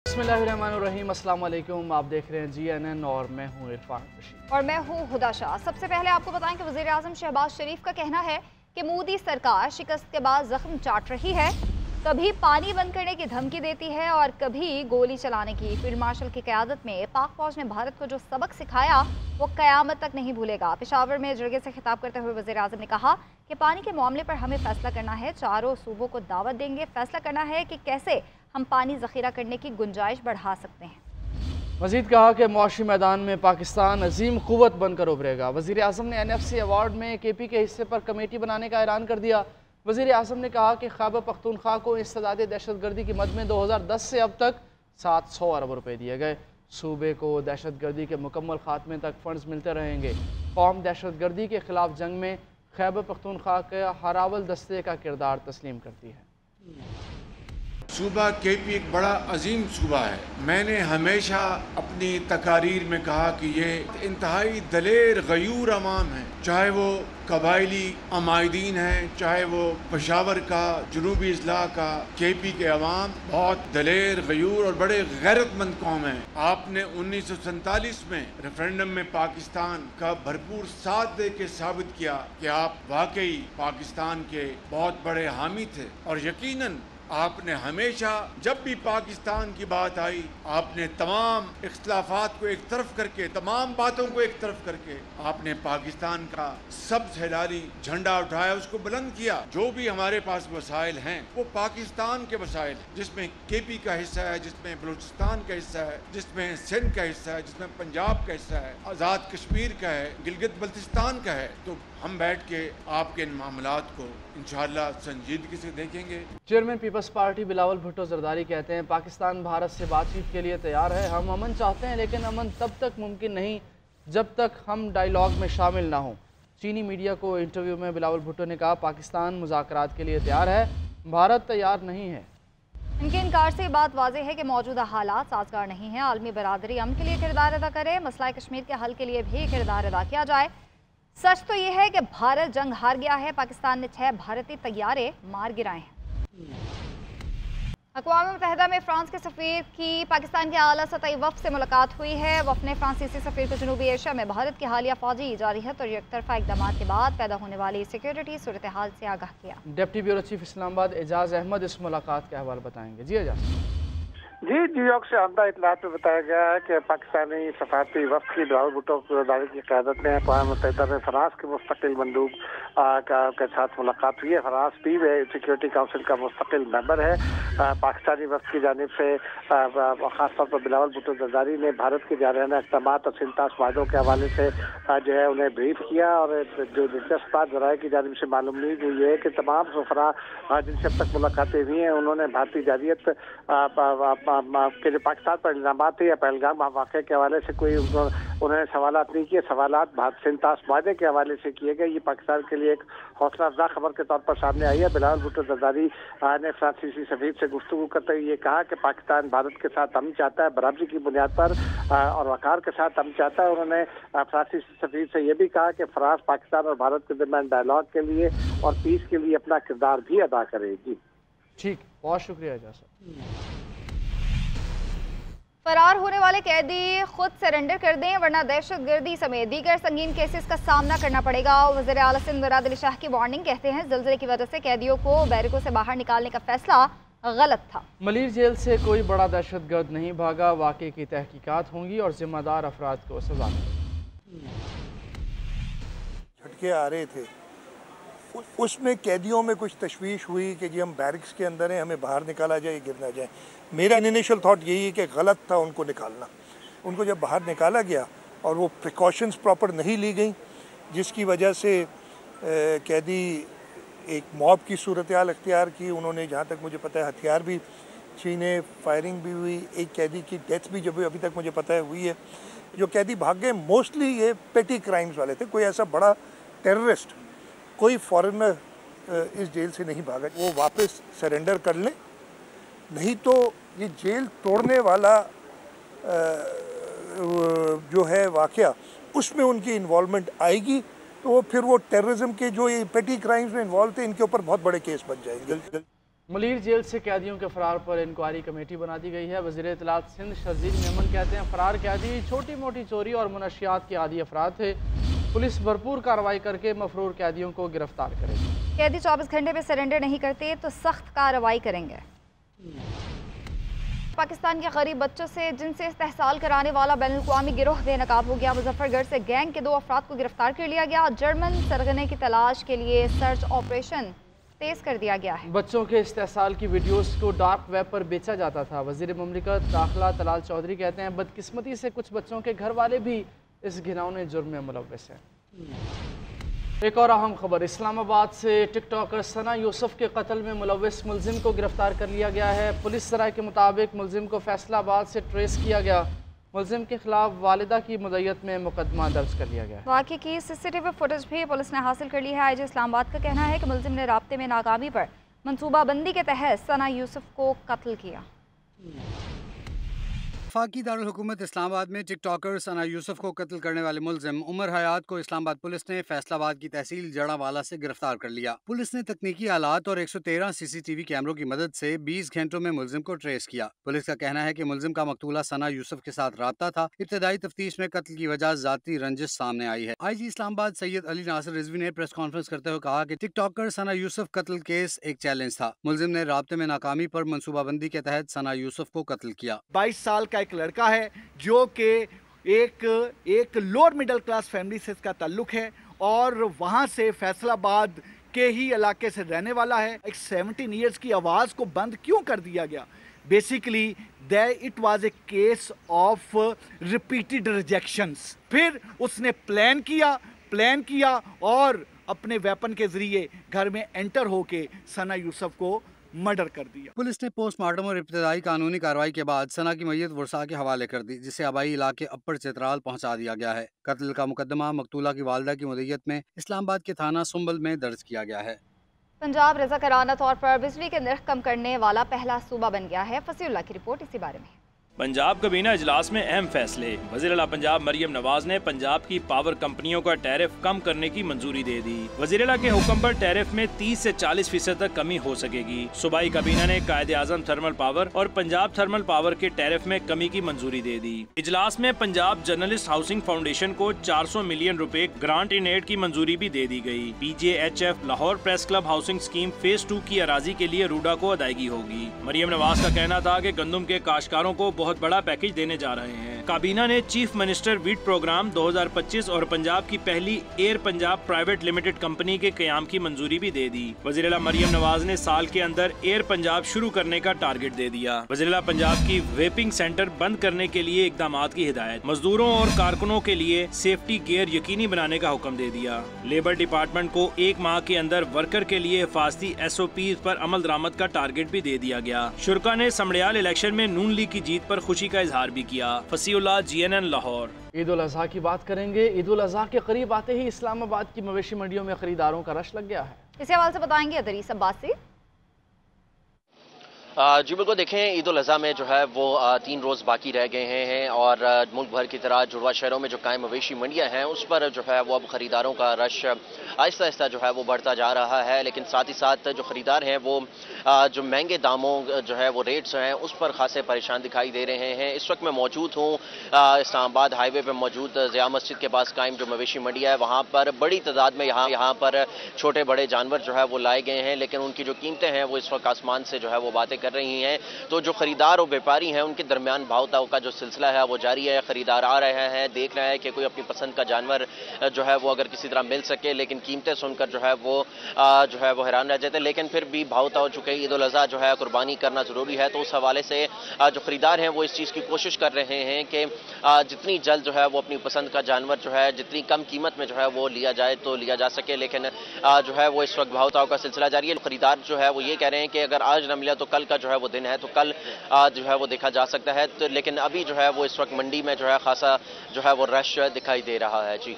बिस्मिल्लाहिर्रहमानिर्रहीम, अस्सलाम वालेकुम। आप देख रहे हैं GNN और मैं हूं इरफान रशीद और मैं हूं हुदा शाह। सबसे पहले आपको बताएं कि वज़ीर आज़म शहबाज शरीफ का कहना है कि मोदी सरकार शिकस्त के बाद जख्म चाट रही है, कभी पानी बंद करने की धमकी देती है और कभी गोली चलाने की। फील्ड मार्शल की क़यादत में पाक फौज ने भारत को जो सबक सिखाया वो क़यामत तक नहीं भूलेगा। पेशावर में जरगे से खिताब करते हुए वज़ीर आज़म ने कहा कि पानी के मामले पर हमें फैसला करना है, चारों सूबों को दावत देंगे, फैसला करना है कि कैसे हम पानी ज़ख़ीरा करने की गुंजाइश बढ़ा सकते हैं। मज़ीद कहा कि मुआशी मैदान में पाकिस्तान अजीम क़ुव्वत बनकर उभरेगा। वज़ीर आज़म ने NFC अवार्ड में KP के हिस्से पर कमेटी बनाने का ऐलान कर दिया। वज़ीर आज़म ने कहा कि खैबर पख्तूनख्वा को इस्तेदाद दहशतगर्दी की मद में 2010 से अब तक 700 अरब रुपये दिए गए। सूबे को दहशतगर्दी के मुकम्मल खात्मे तक फंड्स मिलते रहेंगे। कौम दहशतगर्दी के ख़िलाफ़ जंग में खैबर पख्तूनख्वा के हरावल दस्ते का किरदार तस्लीम करती है। सूबा KP एक बड़ा अजीम सूबा है। मैंने हमेशा अपनी तकारीर में कहा कि ये इंतहाई दलेर गयूर अवाम है, चाहे वो कबायली अमायदीन हैं, चाहे वो पेशावर का जनूबी अजला का। KP के अवाम बहुत दलेर गयूर और बड़े गैरतमंद कौम है। आपने 1947 में रेफरेंडम में पाकिस्तान का भरपूर साथ दे के साबित किया कि आप वाकई पाकिस्तान के बहुत बड़े हामी थे, और यकीनन आपने हमेशा जब भी पाकिस्तान की बात आई, आपने तमाम इख्तिलाफात को एक तरफ करके, तमाम बातों को एक तरफ करके, आपने पाकिस्तान का सब्ज़ हिलाली झंडा उठाया, उसको बुलंद किया। जो भी हमारे पास वसाइल हैं वो पाकिस्तान के वसाइल हैं, जिसमें KP का हिस्सा है, जिसमें बलूचिस्तान का हिस्सा है, जिसमें सिंध का हिस्सा है, जिसमें पंजाब का हिस्सा है, आज़ाद कश्मीर का है, गिलगित बल्तिस्तान का है। तो हम बैठ के आपके इन मामलात को इंशाअल्लाह संजीदगी से देखेंगे। Chairman Peoples Party Bilawal Bhutto Zardari कहते हैं, पाकिस्तान भारत से बातचीत के लिए तैयार है। हम अमन चाहते हैं, लेकिन अमन तब तक मुमकिन नहीं जब तक हम डायलॉग में शामिल ना हों। चीनी मीडिया को इंटरव्यू में बिलावल भुट्टो ने कहा, पाकिस्तान मुज़ाकरात के लिए तैयार है, भारत तैयार नहीं है। इनके इनकार से बात वाज़ेह है कि मौजूदा हालात साजगार नहीं है। आलमी बरादरी अमन के लिए किरदार अदा करे, मसला कश्मीर के हल के लिए भी किरदार अदा किया जाए। सच तो ये है कि भारत जंग हार गया है, पाकिस्तान ने 6 भारतीय तैयारे मार गिराए हैं। अक़वाम मुत्तहिदा में फ्रांस के सफ़ीर की पाकिस्तान के आला सतही वफ़द से मुलाकात हुई है। वफ़द ने फ्रांसीसी सफ़ीर को जनूबी एशिया में भारत की हालिया फ़ौजी जारहियत और एकतरफ़ा इक़दामात के बाद पैदा होने वाली सिक्योरिटी सूरत हाल से आगाह किया। डिप्टी ब्यूरो चीफ इस्लामाबाद एजाज़ अहमद इस मुलाकात के अहवाल बताएंगे। जी एजाज़। जी, न्यूयॉर्क से आमदा इतलात में बताया गया है कि पाकिस्तानी सफारती वफ़द की बिलावल भुट्टो जरदारी की क़यादत में अक़वाम मुत्तहिदा में फ्रांस के मुस्तकिल मंदूब के साथ मुलाकात हुई है। फ्रांस भी सिक्योरिटी काउंसिल का मुस्तकिल मेंबर है। पाकिस्तानी वफ़द की जानिब से ख़ासतौर पर बिलावल भुट्टो जरदारी ने भारत के जारहाना इक़दामात और सिंतास माहदों के हवाले से जो है उन्हें ब्रीफ किया। और जो दिलचस्प बात ज़राए की जानिब से मालूम हुई है कि तमाम सफ़रा जिनसे अब तक मुलाकातें हुई हैं, उन्होंने भारतीय जारहियत के जो पाकिस्तान पर इल्ज़ामात थे या पहलगाम वाक़े के हवाले से कोई उन्होंने सवालात नहीं किए। सवालात सिंतास माहदे के हवाले से किए गए। ये पाकिस्तान के लिए एक हौसला अफजा खबर के तौर पर सामने आई है। बिलावल भुट्टो जरदारी ने फ्रांसीसी सफ़ीर से गुफ्तगू करते हुए ये कहा कि पाकिस्तान भारत के साथ अमन चाहता है, बराबरी की बुनियाद पर और वक़ार के साथ अमन चाहता है। उन्होंने फ्रांसीसी सफ़ीर से ये भी कहा कि फ्रांस पाकिस्तान और भारत के दरमियान डायलॉग के लिए और पीस के लिए अपना किरदार भी अदा करेगी। ठीक, बहुत शुक्रिया एजाज़। फरार होने वाले कैदी खुद सरेंडर कर दें, वरना दहशतगर्दी समेत दीगर संगीन केसेस का सामना करना पड़ेगा। वज़ीर आला सिंध मुराद अली शाह की वार्निंग। कहते हैं, ज़लज़ले की वजह से कैदियों को बैरकों से बाहर निकालने का फैसला गलत था। मलीर जेल से कोई बड़ा दहशतगर्द नहीं भागा, वाक़े की तहकीकात होंगी और जिम्मेदार अफराद को सजा मिलेगी। झटके आ रहे थे, उसमें कैदियों में कुछ तशवीश हुई कि जी हम बैरिक्स के अंदर हैं, हमें बाहर निकाला जाए, गिर ना जाए। मेरा इनिशियल थॉट यही है कि गलत था उनको निकालना। उनको जब बाहर निकाला गया और वो प्रिकॉशंस प्रॉपर नहीं ली गई, जिसकी वजह से कैदी एक मॉब की सूरत हाल अख्तियार की। उन्होंने, जहाँ तक मुझे पता है, हथियार भी छीने, फायरिंग भी हुई। एक कैदी की डेथ भी जब अभी तक मुझे पता है हुई है। जो कैदी भाग गए मोस्टली ये पेटी क्राइम्स वाले थे। कोई ऐसा बड़ा टेररिस्ट, कोई फॉरेनर इस जेल से नहीं भागा। वो वापस सरेंडर कर लें, नहीं तो ये जेल तोड़ने वाला जो है वाक़या, उसमें उनकी इन्वॉल्वमेंट आएगी तो फिर वो टेररिज्म के जो ये पेटी क्राइम्स में इन्वॉल्व थे, इनके ऊपर बहुत बड़े केस बन जाएंगे। ملیر جیل سے قیدیوں کے فرار پر انکوائری کمیٹی بنا دی گئی ہے۔ وزیر اطلاعات سندھ شرزیل میمن کہتے ہیں فرار قیدی چھوٹی موٹی چوری اور منشیات کے عادی افراد تھے، پولیس بھرپور کارروائی کر کے مفرور قیدیوں کو گرفتار کرے گی۔ قیدی 24 گھنٹے میں سرنڈر نہیں کرتے تو سخت کارروائی کریں گے۔ پاکستان کے غریب بچوں سے جنسی استحصال کرانے والا بین الاقوامی گروہ بے نقاب ہو گیا۔ مظفر گڑھ سے گینگ کے 2 افراد کو گرفتار کر لیا گیا۔ جرمن سرغنے کی تلاش کے لیے سرچ آپریشن تیز کر دیا گیا ہے۔ بچوں کے استحصال کی ویڈیوز کو ڈارک ویب پر بیچا جاتا تھا۔ وزیر مملکت داخلہ طلال چودھری کہتے ہیں بدقسمتی سے کچھ بچوں کے گھر والے بھی اس گھناؤنے جرم میں ملوث ہیں۔ ایک اور اہم خبر، اسلام آباد سے ٹک ٹاکر ثنا یوسف کے قتل میں ملوث ملزم کو گرفتار کر لیا گیا ہے۔ پولیس ذرائع کے مطابق ملزم کو فیصل آباد سے ٹریس کیا گیا۔ ملزم کے خلاف والدہ کی مدعیت میں مقدمہ درج کر لیا گیا۔ واقعے کی CCTV فوٹیج بھی پولیس نے حاصل کر لی ہے۔ IG اسلام آباد کا کہنا ہے کہ ملزم نے رابطے میں ناکامی پر منصوبہ بندی کے تحت ثنا یوسف کو قتل کیا۔ وفاقی دارالحکومت اسلام آباد میں ٹک ٹاکر ثنا یوسف کو قتل کرنے والے ملزم عمر حیات کو اسلام آباد پولیس نے فیصل آباد کی تحصیل جڑا والا سے گرفتار کر لیا۔ پولیس نے تکنیکی آلات اور 113 CCTV کیمروں کی مدد سے 20 گھنٹوں میں ملزم کو ٹریس کیا۔ پولیس کا کہنا ہے کہ ملزم کا مقتولہ ثنا یوسف کے ساتھ رابطہ تھا۔ ابتدائی تفتیش میں قتل کی وجہ ذاتی رنجش سامنے آئی ہے۔ IG اسلام آباد سید علی ناصر رضوی نے پریس کانفرنس کرتے ہوئے کہا کہ ٹک ٹاکر ثنا یوسف قتل کیس ایک چیلنج تھا۔ ملزم نے رابطے میں ناکامی پر منصوبہ بندی کے تحت ثنا یوسف کو قتل کیا۔ 22 سال کا ایک لڑکا ہے جو کہ ایک لوور مڈل کلاس فیملی سے اس کا تعلق ہے اور وہاں سے فیصل آباد کے ہی علاقے سے رہنے والا ہے۔ ایک 17 ایئرز کی آواز کو بند کیوں کر دیا گیا؟ Basically it was a case of repeated rejections. پھر اس نے پلان کیا اور اپنے ویپن کے ذریعے گھر میں انٹر ہو کے ثنا یوسف کو مرڈر کر دیا۔ پولیس نے پوسٹ مارٹم اور ابتدائی قانونی کارروائی کے بعد ثنا کی میت ورثاء کے حوالے کر دی، جسے آبائی علاقے اپر چترال پہنچا دیا گیا ہے۔ قتل کا مقدمہ مقتولہ کی والدہ کی مدعیت میں اسلام آباد کے تھانہ سنبل میں درج کیا گیا ہے۔ پنجاب رضاکارانہ طور پر بجلی کے نرخ کم کرنے والا پہلا صوبہ بن گیا ہے۔ فصیح اللہ کی رپورٹ اسی بارے میں۔ پنجاب کابینہ اجلاس میں اہم فیصلے۔ وزیر اعلیٰ پنجاب مریم نواز نے پنجاب کی پاور کمپنیوں کا ٹیرف کم کرنے کی منظوری دے دی۔ وزیر اعلیٰ کے حکم پر ٹیرف میں 30 سے 40% تک کمی ہو سکے گی۔ صوبائی کابینہ نے قائد اعظم تھرمل پاور اور پنجاب تھرمل پاور کے ٹیرف میں کمی کی منظوری دے دی۔ اجلاس میں پنجاب جرنلسٹ ہاؤسنگ فاؤنڈیشن کو 400 ملین روپے گرانٹ ان ایڈ کی منظوری بھی دے دی گئی۔ PJHF Lahore press club housing scheme phase 2 کی اراضی کے لیے روڈا کو ادائیگی ہوگی۔ مریم نواز کا کہنا تھا کہ گندم کے کاشتکاروں کو بہت بڑا پیکیج دینے جا رہے ہیں۔ کابینہ نے چیف منسٹر ویٹ پروگرام 2025 اور پنجاب کی پہلی air Punjab private limited company کے قیام کی منظوری بھی دے دی۔ وزیر اعلیٰ مریم نواز نے سال کے اندر ایئر پنجاب شروع کرنے کا ٹارگٹ دے دیا۔ وزیر اعلیٰ پنجاب کی ویپنگ سینٹر بند کرنے کے لیے اقدامات کی ہدایت۔ مزدوروں اور کارکنوں کے لیے سیفٹی گیئر یقینی بنانے کا حکم دے دیا۔ لیبر ڈپارٹمنٹ کو 1 ماہ کے اندر ورکر کے لیے حفاظتی SOPs پر عمل درآمد کا ٹارگٹ بھی دے دیا گیا۔ شرکا نے سمڑیال الیکشن میں نون لیگ کی جیت پر خوشی کا اظہار بھی کیا۔ فصیح اللہ GNN لاہور۔ عید الاضحیٰ کی بات کریں گے۔ عید الاضحیٰ کے قریب آتے ہی اسلام آباد کی مویشی منڈیوں میں خریداروں کا رش لگ گیا ہے۔ اسی حوالے سے بتائیں گے ادریس عباسی۔ جی بالکل، دیکھیں عید الاضحیٰ میں جو ہے وہ 3 روز باقی رہ گئے ہیں اور ملک بھر کی طرح جڑواں شہروں میں جو قائم مویشی منڈیاں ہیں اس پر جو ہے وہ اب خریداروں کا رش آہستہ آہستہ جو ہے وہ بڑھتا جا رہا ہے، لیکن ساتھ ہی ساتھ جو خریدار ہیں وہ جو مہنگے داموں جو ہے وہ ریٹس ہیں اس پر خاصے پریشان دکھائی دے رہے ہیں۔ اس وقت میں موجود ہوں اسلام آباد ہائی وے پہ موجود ضیاء مسجد کے پاس قائم جو مویشی منڈیاں ہے وہاں پر بڑی تعداد میں یہاں پر چھوٹے بڑے جانور جو ہے وہ لائے گئے ہیں، لیکن ان کی جو قیمتیں ہیں وہ اس وقت آسمان سے جو ہے وہ باتیں کر رہی ہیں۔ تو جو خریدار اور بیپاری ہیں ان کے درمیان بھاؤ تاؤ کا جو سلسلہ ہے وہ جاری ہے۔ خریدار آ رہے ہیں، دیکھ رہے ہیں کہ کوئی اپنی پسند کا جانور جو ہے وہ اگر کسی طرح مل سکے، لیکن قیمتیں سن کر جو ہے وہ حیران رہ جاتے ہیں۔ لیکن پھر بھی بھاؤ تاؤ چکے عید الاضحیٰ جو ہے قربانی کرنا ضروری ہے، تو اس حوالے سے جو خریدار ہیں وہ اس چیز کی کوشش کر رہے ہیں کہ جتنی جلد جو ہے وہ اپنی پسند کا جانور جو ہے جتنی کم قیمت میں جو ہے وہ لیا جائے تو لیا جا سکے، لیکن جو ہے وہ اس وقت بھاؤ تاؤ کا سلسلہ جاری ہے۔ خریدار جو ہے وہ یہ کہہ رہے ہیں کہ اگر آج نہ ملا تو کل کا جو ہے وہ دن ہے تو کل جو ہے وہ دیکھا جا سکتا ہے، لیکن ابھی جو ہے وہ اس وقت منڈی میں جو ہے خاصا جو ہے وہ رش دکھائی دے رہا ہے۔ جی